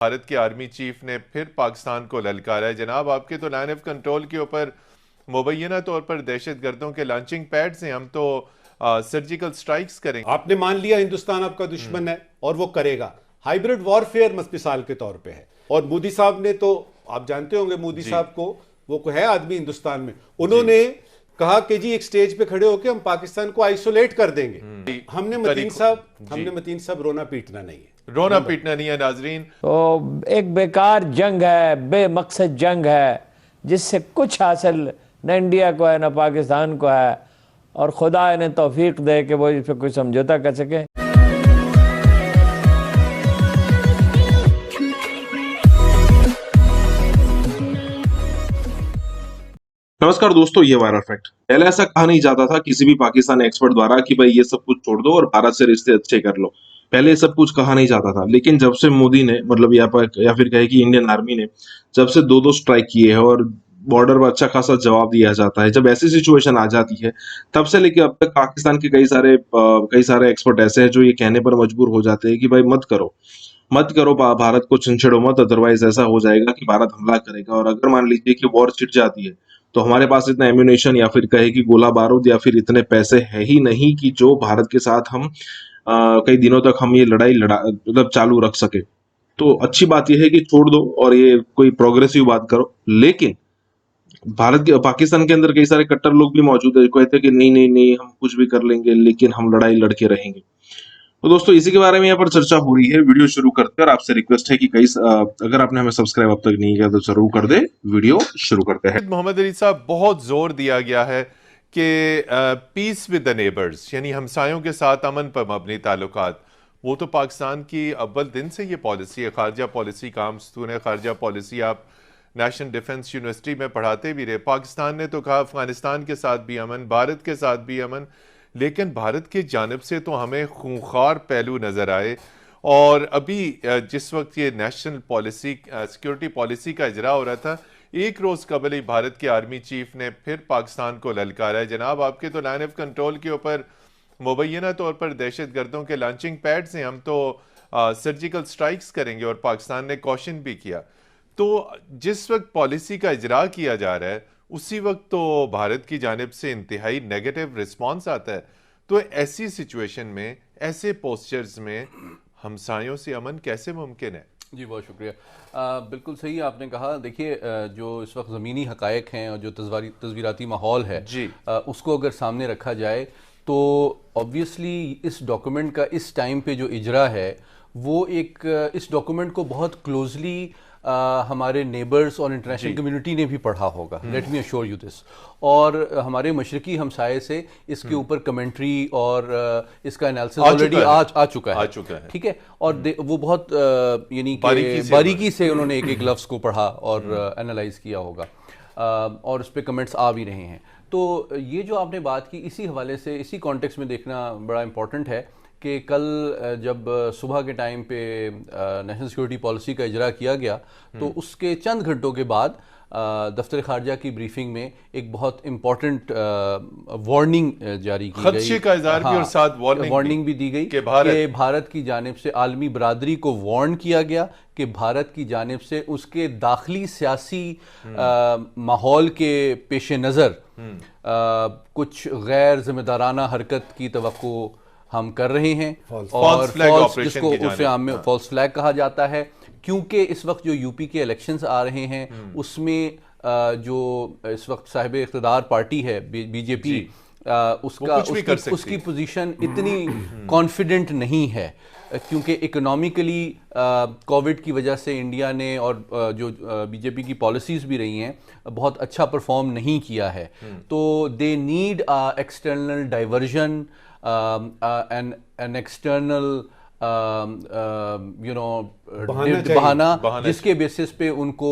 بھارت کے army chief نے پھر پاکستان کو للکارا ہے۔ جناب آپ کے تو لائن آف کنٹرول کے اوپر مبینہ طور پر دہشت گردوں کے لانچنگ پیڈز ہیں، ہم تو سرجیکل سٹرائکس کریں گے۔ آپ نے مان لیا ہندوستان آپ کا دشمن ہے اور وہ کرے گا۔ ہائیبرڈ وارفیئر مثال کے طور پہ ہے، اور مودی صاحب نے تو آپ جانتے ہوں گے مودی صاحب کو، وہ ہے آدمی ہندوستان میں، انہوں نے کہا کہ جی ایک سٹیج پہ کھڑے ہو کے ہم پاکستان کو آئسولیٹ کر دیں گے۔ ہم نے متین صاحب رونا پیٹنا نہیں ہے، رونا پیٹنا نہیں ہے ناظرین۔ تو ایک بیکار جنگ ہے، بے مقصد جنگ ہے، جس سے کچھ حاصل نہ انڈیا کو ہے نہ پاکستان کو ہے، اور خدا انہیں توفیق دے کہ وہ اس پہ کوئی سمجھوتا کر سکے۔ نمسکار دوستو، یہ وائرل فیکٹ۔ پہلے ایسا کہا نہیں جاتا تھا کسی بھی پاکستانی ایکسپرٹ دوارا کہ بھائی یہ سب کچھ چھوڑ دو اور بھارت سے رشتے اچھے کر لو۔ پہلے یہ سب کچھ کہا نہیں جاتا تھا، لیکن جب سے مودی نے مطلب یا پھر کہے کہ انڈین آرمی نے جب سے دو سٹرائک کیے ہیں اور بارڈر پر اچھا خاصا جواب دیا جاتا ہے، جب ایسی سچویشن آ جاتی ہے، تب سے لے کے اب تک پاکستان کے کئی سارے ایکسپرٹ ایسے ہیں جو یہ کہنے پر مجبور ہو جاتے ہیں کہ بھائی مت کرو بھارت کو چھنچھڑو مت، ادروائز ایسا ہو جائے گا کہ بھارت حملہ کرے گا، اور اگر مان لیجیے کہ وار چھٹ جاتی ہے تو ہمارے پاس اتنا ایمونیشن یا پھر کہے کہ گولہ بارود یا پھر اتنے پیسے ہے ہی نہیں کہ جو بھارت کے ساتھ ہم کئی دنوں تک ہم یہ لڑائی مطلب چالو رکھ سکے۔ تو اچھی بات یہ ہے کہ چھوڑ دو اور یہ کوئی پروگریسو بات کرو، لیکن پاکستان کے اندر کئی سارے کٹر لوگ بھی موجود ہیں جو کہتے ہیں کہ نہیں ہم کچھ بھی کر لیں گے لیکن ہم لڑائی لڑ کے رہیں گے۔ تو دوستو اسی کے بارے میں یہاں پر چرچا ہو رہی ہے۔ ویڈیو شروع کرتے ہیں اور آپ سے ریکویسٹ ہے کہ اگر آپ نے ہمیں سبسکرائب اب تک نہیں کیا تو ضرور کر دیں۔ ویڈیو شروع کرتے ہیں۔ محمد علی صاحب، بہت زور دیا گیا ہے کہ پیس ود دا نیبرز، یعنی ہمسایوں کے ساتھ امن پر مبنی تعلقات، وہ تو پاکستان کی اول دن سے یہ پالیسی ہے، خارجہ پالیسی کا عام ستون ہے۔ خارجہ پالیسی آپ نیشنل ڈیفنس یونیورسٹی میں پڑھاتے بھی رہے۔ پاکستان نے تو کہا افغانستان کے ساتھ بھی امن، بھارت کے ساتھ بھی امن، لیکن بھارت کی جانب سے تو ہمیں خونخوار پہلو نظر آئے۔ اور ابھی جس وقت یہ نیشنل پالیسی سیکیورٹی پالیسی کا اجرا ہو رہا تھا، ایک روز قبل ہی بھارت کے آرمی چیف نے پھر پاکستان کو للکارا ہے۔ جناب آپ کے تو لائن آف کنٹرول کے اوپر مبینہ طور پر دہشت گردوں کے لانچنگ پیڈز ہیں، ہم تو سرجیکل سٹرائکس کریں گے، اور پاکستان نے کوشن بھی کیا۔ تو جس وقت پالیسی کا اجرا کیا جا رہا ہے اسی وقت تو بھارت کی جانب سے انتہائی نیگیٹو رسپانس آتا ہے۔ تو ایسی سچویشن میں، ایسے پوسچرز میں ہمسایوں سے امن کیسے ممکن ہے؟ جی بہت شکریہ۔ بالکل صحیح آپ نے کہا۔ دیکھیے جو اس وقت زمینی حقائق ہیں اور جو تصویراتی ماحول ہے اس کو اگر سامنے رکھا جائے تو آبویسلی اس ڈاکومنٹ کا اس ٹائم پہ جو اجرا ہے وہ اس ڈاکومنٹ کو بہت کلوزلی ہمارے نیبرز اور انٹرنیشنل کمیونٹی نے بھی پڑھا ہوگا، let me assure you this, اور ہمارے مشرقی ہمسائے سے اس کے اوپر کمنٹری اور اس کا انالیسس آلریڈی آ چکا ہے، ٹھیک ہے، اور وہ بہت یعنی کہ باریکی سے انہوں نے ایک لفظ کو پڑھا اور انالائز کیا ہوگا، اور اس پہ کمنٹس آ بھی رہے ہیں۔ تو یہ جو آپ نے بات کی، اسی حوالے سے اسی کانٹیکسٹ میں دیکھنا بڑا امپورٹنٹ ہے کہ کل جب صبح کے ٹائم پہ نیشنل سیکورٹی پالیسی کا اجرا کیا گیا تو اس کے چند گھنٹوں کے بعد دفتر خارجہ کی بریفنگ میں ایک بہت امپورٹنٹ وارننگ جاری کی گئی، خدشے کا اظہار بھی اور ساتھ وارننگ بھی دی گئی کہ بھارت کی جانب سے عالمی برادری کو وارن کیا گیا کہ بھارت کی جانب سے اس کے داخلی سیاسی ماحول کے پیش نظر کچھ غیر ذمہ دارانہ حرکت کی توقع ہم کر رہے ہیں، اور جس کو عرف عام میں فالس فلیگ کہا جاتا ہے، کیونکہ اس وقت جو یو پی کے الیکشنز آ رہے ہیں اس میں جو اس وقت صاحب اقتدار پارٹی ہے بی جے پی، اس کی پوزیشن اتنی کانفیڈنٹ نہیں ہے، کیونکہ اکنامیکلی کووڈ کی وجہ سے انڈیا نے اور جو بی جے پی کی پالیسیز بھی رہی ہیں بہت اچھا پرفارم نہیں کیا ہے، تو they need external diversion, an external بہانہ جس کے بیسس پہ ان کو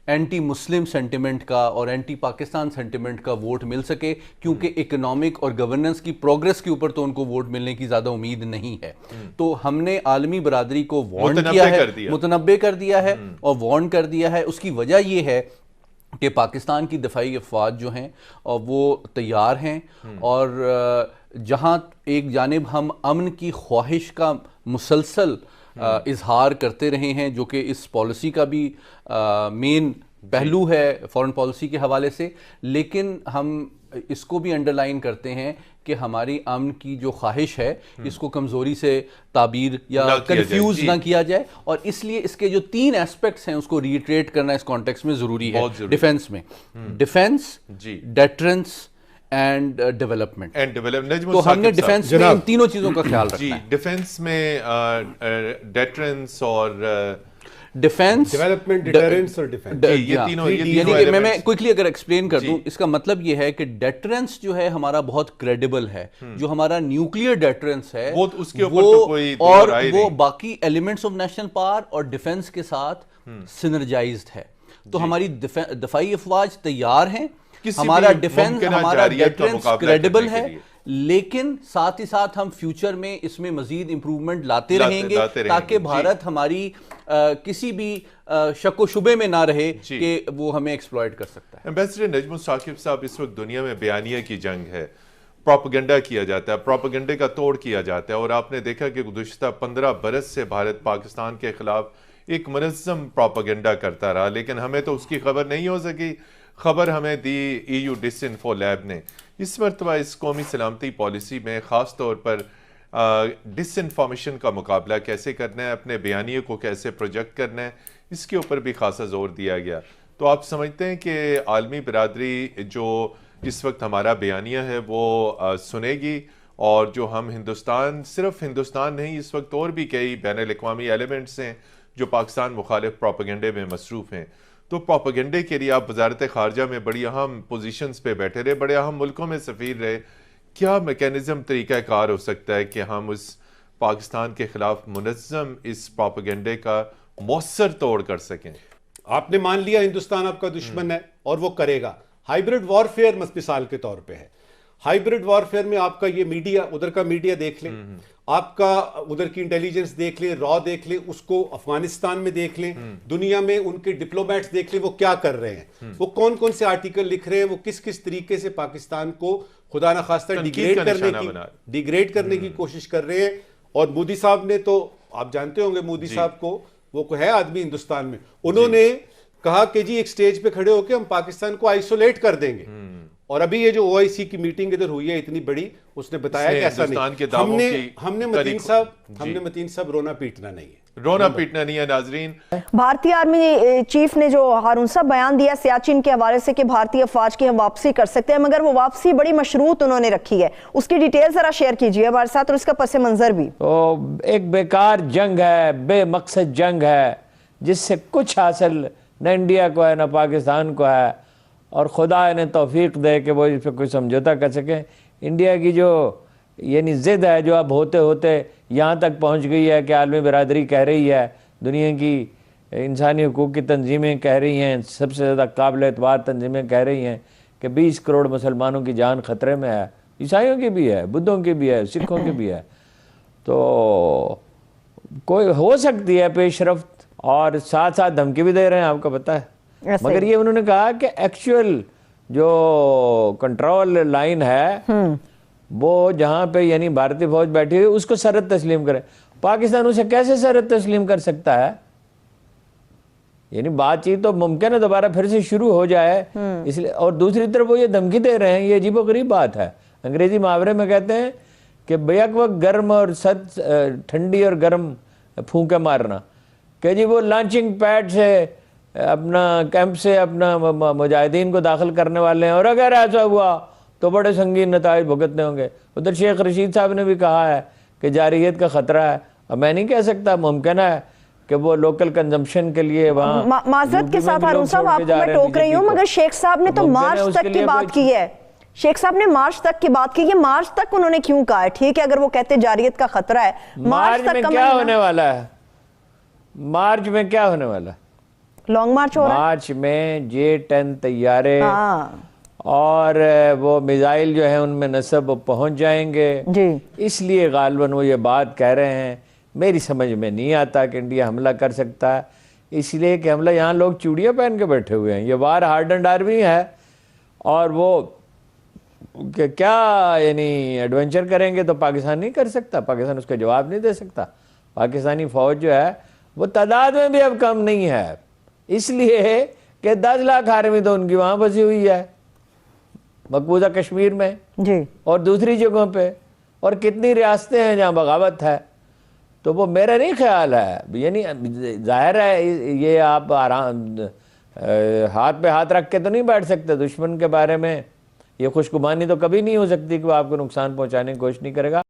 اینٹی مسلم سینٹیمنٹ کا اور اینٹی پاکستان سینٹیمنٹ کا ووٹ مل سکے، کیونکہ اکنامک اور گورننس کی پروگرس کے اوپر تو ان کو ووٹ ملنے کی زیادہ امید نہیں ہے۔ تو ہم نے عالمی برادری کو وارن کیا ہے، متنبع کر دیا ہے اور وارن کر دیا ہے۔ اس کی وجہ یہ ہے کہ پاکستان کی دفاعی افواج جو ہیں وہ تیار ہیں، اور جہاں ایک جانب ہم امن کی خواہش کا مسلسل اظہار کرتے رہے ہیں، جو کہ اس پالیسی کا بھی مین پہلو ہے فورن پالیسی کے حوالے سے، لیکن ہم اس کو بھی انڈرلائن کرتے ہیں کہ ہماری امن کی جو خواہش ہے اس کو کمزوری سے تعبیر یا کنفیوز نہ کیا جائے، اور اس لیے اس کے جو 3 ایسپیکٹس ہیں اس کو ریٹریٹ کرنا اس کانٹیکس میں ضروری ہے ڈیفنس میں، ڈیفنس، ڈیٹرنس اینڈ ڈیولپمنٹ۔ تو ہم نے ڈیفنس میں ان تینوں چیزوں کا خیال رکھنا ہے۔ ڈیفنس میں ڈیٹرنس اور ڈیفنس، ڈیولپمنٹ، ڈیٹرنس اور ڈیفنس، یہ تینوں یعنی کہ میں کوئکلی اگر ایکسپلین کر دوں، اس کا مطلب یہ ہے کہ ڈیٹرنس جو ہے ہمارا بہت کریڈیبل ہے، جو ہمارا نیوکلیئر ڈیٹرنس ہے وہ اس کے اوپر تو کوئی اور وہ باقی ایلیمنٹس آف نیشنل پاور اور ڈیفنس کے ساتھ سنرجائزڈ ہے۔ تو ہماری دفاعی افواج تیار ہیں، ہمارا ڈیفنس، ہمارا ڈیٹرنس کریڈیبل ہے، لیکن ساتھ ہی ساتھ ہم فیوچر میں اس میں مزید امپروومنٹ لاتے رہیں گے تاکہ بھارت ہماری کسی بھی شک و شبے میں نہ رہے کہ وہ ہمیں ایکسپلائٹ کر سکتا ہے۔ ایمبیسڈر نجم الثاقب صاحب، اس وقت دنیا میں بیانیہ کی جنگ ہے، پروپیگنڈا کیا جاتا ہے، پروپیگنڈے کا توڑ کیا جاتا ہے، اور آپ نے دیکھا کہ گزشتہ 15 برس سے بھارت پاکستان کے خلاف ایک منظم پروپیگنڈا کرتا رہا، لیکن ہمیں تو اس کی خبر نہیں ہو سکی۔ خبر ہمیں دی EU ڈس انفو لیب نے۔ اس مرتبہ اس قومی سلامتی پالیسی میں خاص طور پر ڈس انفارمیشن کا مقابلہ کیسے کرنا ہے، اپنے بیانیے کو کیسے پروجیکٹ کرنا ہے، اس کے اوپر بھی خاصا زور دیا گیا۔ تو آپ سمجھتے ہیں کہ عالمی برادری جو اس وقت ہمارا بیانیہ ہے وہ سنے گی، اور جو ہم ہندوستان، صرف ہندوستان نہیں، اس وقت اور بھی کئی بین الاقوامی ایلیمنٹس ہیں جو پاکستان مخالف پروپیگنڈے میں مصروف ہیں، تو پروپیگنڈے کے لیے آپ وزارت خارجہ میں بڑی اہم پوزیشنز پہ بیٹھے رہے، بڑے اہم ملکوں میں سفیر رہے، کیا میکینزم، طریقہ کار ہو سکتا ہے کہ ہم اس پاکستان کے خلاف منظم اس پروپیگنڈے کا مؤثر توڑ کر سکیں؟ آپ نے مان لیا ہندوستان آپ کا دشمن ہے اور وہ کرے گا۔ ہائیبرڈ وارفیئر مثال کے طور پہ ہے۔ ہائیبرڈ وارفیئر میں آپ کا یہ میڈیا، ادھر کا میڈیا دیکھ لیں، آپ کا ادھر کی انٹیلیجنس دیکھ لیں، را دیکھ لیں، اس کو افغانستان میں دیکھ لیں، دنیا میں ان کے ڈپلومیٹس دیکھ لیں وہ کیا کر رہے ہیں، وہ کون کون سے آرٹیکل لکھ رہے ہیں، وہ کس کس طریقے سے پاکستان کو خدا نخواستہ ڈیگریڈ کرنے کی کوشش کر رہے ہیں۔ اور مودی صاحب نے تو، آپ جانتے ہوں گے مودی صاحب کو، وہ ہے آدمی ہندوستان میں، انہوں نے کہا کہ جی ایک سٹیج پہ کھڑے ہو کے ہم پاکستان کو آئسولیٹ کر دیں گے، اور ابھی یہ جو OIC کی میٹنگ ادھر ہوئی ہے اتنی بڑی، اس نے بتایا کہ ایسا نہیں۔ ہم نے متین صاحب رونا پیٹنا نہیں ہے، رونا پیٹنا نہیں ہے۔ ناظرین، بھارتی آرمی چیف نے جو ہارون صاحب بیان دیا سیاچن کے حوالے سے کہ بھارتی افواج کی ہم واپسی کر سکتے ہیں، مگر وہ واپسی بڑی مشروط انہوں نے رکھی ہے، اس کی ڈیٹیل ذرا شیئر کیجئے ہمارے ساتھ، اور اس کا پس منظر بھی۔ تو ایک بیکار جنگ ہے، بے مقصد جنگ ہے، جس سے کچھ حاصل نہ انڈیا کو ہے نہ پاکستان کو ہے، اور خدا انہیں توفیق دے کہ وہ اس پہ کوئی سمجھوتا کر سکیں۔ انڈیا کی جو یعنی ضد ہے جو اب ہوتے ہوتے یہاں تک پہنچ گئی ہے کہ عالمی برادری کہہ رہی ہے، دنیا کی انسانی حقوق کی تنظیمیں کہہ رہی ہیں، سب سے زیادہ قابل اعتبار تنظیمیں کہہ رہی ہیں کہ 20 کروڑ مسلمانوں کی جان خطرے میں ہے، عیسائیوں کی بھی ہے، بدھوں کی بھی ہے، سکھوں کی بھی ہے، تو کوئی ہو سکتی ہے پیش رفت، اور ساتھ ساتھ دھمکی بھی دے رہے ہیں، آپ کو پتہ ہے۔ مگر یہ انہوں نے کہا کہ ایکچوئل جو کنٹرول لائن ہے وہ جہاں پہ یعنی بھارتی فوج بیٹھی ہوئی اس کو سرحد تسلیم کرے۔ پاکستان اسے کیسے سرحد تسلیم کر سکتا ہے؟ یعنی بات چیت تو ممکن ہے دوبارہ پھر سے شروع ہو جائے، اس لیے، اور دوسری طرف وہ یہ دھمکی دے رہے ہیں، یہ عجیب و غریب بات ہے۔ انگریزی محاورے میں کہتے ہیں کہ بیک وقت گرم اور سد، ٹھنڈی اور گرم پھونکے مارنا، کہ جی وہ لانچنگ پیڈ سے اپنا کیمپ سے اپنا مجاہدین کو داخل کرنے والے ہیں، اور اگر ایسا ہوا تو بڑے سنگین نتائج بھگتنے ہوں گے۔ ادھر شیخ رشید صاحب نے بھی کہا ہے کہ جارحیت کا خطرہ ہے، اب میں نہیں کہہ سکتا، ممکن ہے کہ وہ لوکل کنزمپشن کے لیے وہاں۔ معذرت کے ساتھ ہارون صاحب آپ کو میں ٹوک رہی ہوں، مگر شیخ صاحب نے تو مارچ تک کی بات کی ہے، شیخ صاحب نے مارچ تک کی بات کی، یہ مارچ تک انہوں نے کیوں کہا ہے؟ ٹھیک ہے اگر وہ کہتے جارحیت کا خطرہ ہے، مارچ میں کیا ہونے والا ہے؟ مارچ میں کیا ہونے والا ہے؟ لانگ مارچ ہو رہا ہے، مارچ میں J-10 طیارے اور وہ میزائل جو ہیں ان میں نصب پہنچ جائیں گے، اس لیے غالباً وہ یہ بات کہہ رہے ہیں۔ میری سمجھ میں نہیں آتا کہ انڈیا حملہ کر سکتا ہے، اس لیے کہ حملہ، یہاں لوگ چوڑیاں پہن کے بیٹھے ہوئے ہیں، یہ وار ہارڈ اینڈ آرمی ہے، اور وہ کہ کیا یعنی ایڈونچر کریں گے تو پاکستان نہیں کر سکتا، پاکستان اس کا جواب نہیں دے سکتا، پاکستانی فوج جو ہے وہ تعداد میں بھی اب کم نہیں ہے، اس لیے کہ 10 لاکھ آرمی تو ان کی وہاں بسی ہوئی ہے مقبوضہ کشمیر میں جی اور دوسری جگہوں پہ، اور کتنی ریاستیں ہیں جہاں بغاوت ہے. تو وہ میرا نہیں خیال ہے، یعنی ظاہر ہے یہ آپ ہاتھ پہ ہاتھ رکھ کے تو نہیں بیٹھ سکتے. دشمن کے بارے میں یہ خوش گمانی تو کبھی نہیں ہو سکتی کہ وہ آپ کو نقصان پہنچانے کی کوشش نہیں کرے گا.